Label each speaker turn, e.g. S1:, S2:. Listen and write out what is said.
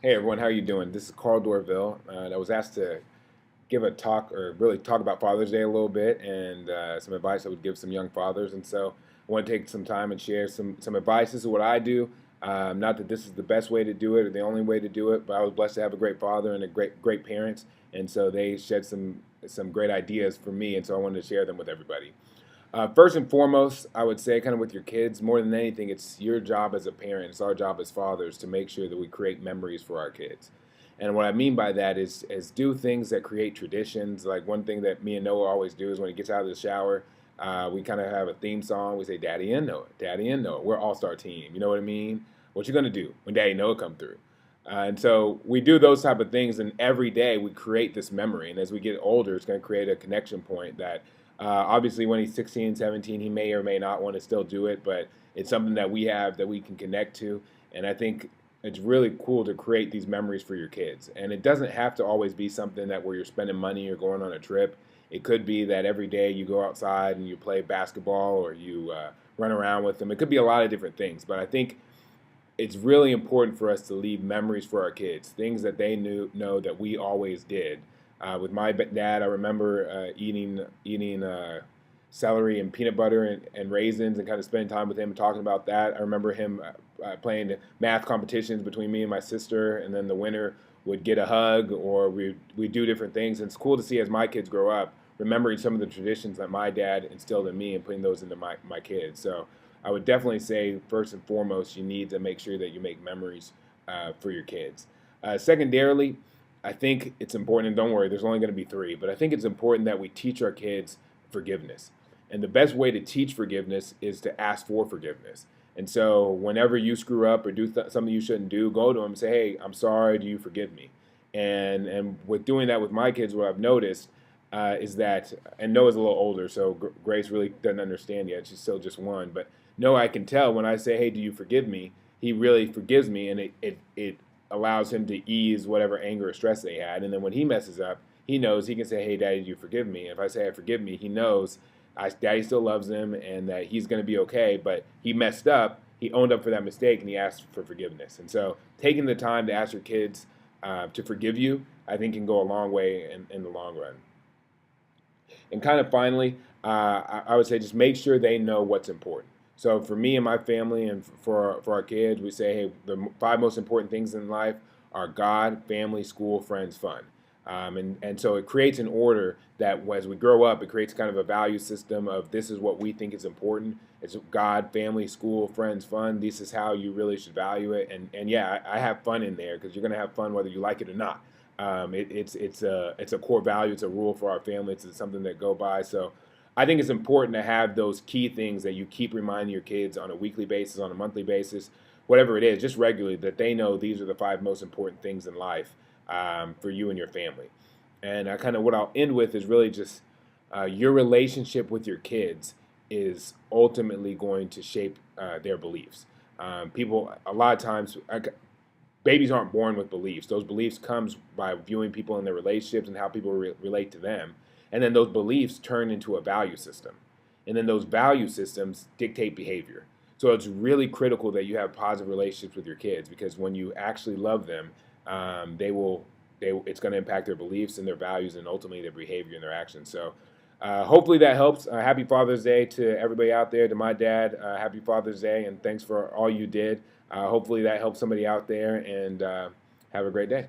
S1: Hey everyone, how are you doing? This is Carl Dorvil, and I was asked to give a talk or really talk about Father's Day a little bit and some advice I would give some young fathers. And so I want to take some time and share some advice. This is what I do. Not that this is the best way to do it or the only way to do it, but I was blessed to have a great father and a great parents, and so they shed some great ideas for me, and so I wanted to share them with everybody. First and foremost, I would say, kind of with your kids, more than anything, it's your job as a parent, it's our job as fathers to make sure that we create memories for our kids. And what I mean by that is do things that create traditions. Like one thing that me and Noah always do is when he gets out of the shower, we kind of have a theme song. We say, "Daddy and Noah, Daddy and Noah." We're all star team. You know what I mean? What you gonna do when Daddy and Noah come through? And so we do those type of things, and every day we create this memory. And as we get older, it's going to create a connection point that obviously when he's 16, 17, he may or may not want to still do it, but it's something that we have that we can connect to. And I think it's really cool to create these memories for your kids. And it doesn't have to always be something that where you're spending money or going on a trip. It could be that every day you go outside and you play basketball or you run around with them. It could be a lot of different things, but I think it's really important for us to leave memories for our kids, things that they know that we always did. With my dad, I remember eating celery and peanut butter and raisins and kind of spending time with him and talking about that. I remember him playing math competitions between me and my sister, and then the winner would get a hug or we do different things. And it's cool to see as my kids grow up, remembering some of the traditions that my dad instilled in me and putting those into my kids. So I would definitely say, first and foremost, you need to make sure that you make memories for your kids. Secondarily, I think it's important, and don't worry, there's only going to be three, but I think it's important that we teach our kids forgiveness. And the best way to teach forgiveness is to ask for forgiveness. And so, whenever you screw up or do something you shouldn't do, go to them and say, "Hey, I'm sorry. Do you forgive me?" And with doing that with my kids, what I've noticed is that, and Noah's a little older, so Grace really doesn't understand yet. She's still just one, but Noah, I can tell when I say, "Hey, do you forgive me?" He really forgives me, and it allows him to ease whatever anger or stress they had. And then when he messes up, he knows he can say, "Hey, Daddy, do you forgive me?" If I say, "I forgive me," he knows Daddy still loves him and that he's going to be okay. But he messed up. He owned up for that mistake and he asked for forgiveness. And so, taking the time to ask your kids to forgive you, I think, can go a long way in the long run. And kind of finally, I would say just make sure they know what's important. So for me and my family, and for our kids, we say, hey, the five most important things in life are God, family, school, friends, fun. And so it creates an order that as we grow up, it creates kind of a value system of this is what we think is important. It's God, family, school, friends, fun. This is how you really should value it. And yeah, I have fun in there because you're going to have fun whether you like it or not. It's a core value. It's a rule for our family. It's something that go by. So I think it's important to have those key things that you keep reminding your kids on a weekly basis, on a monthly basis, whatever it is, just regularly, that they know these are the five most important things in life for you and your family. And I kind of what I'll end with is really just your relationship with your kids is ultimately going to shape their beliefs. People a lot of times babies aren't born with beliefs. Those beliefs comes by viewing people in their relationships and how people relate to them, and then those beliefs turn into a value system, and then those value systems dictate behavior. So it's really critical that you have positive relationships with your kids because when you actually love them, they will. It's going to impact their beliefs and their values and ultimately their behavior and their actions. So hopefully that helps. Happy Father's Day to everybody out there. To my dad, happy Father's Day, and thanks for all you did. Hopefully that helps somebody out there, and have a great day.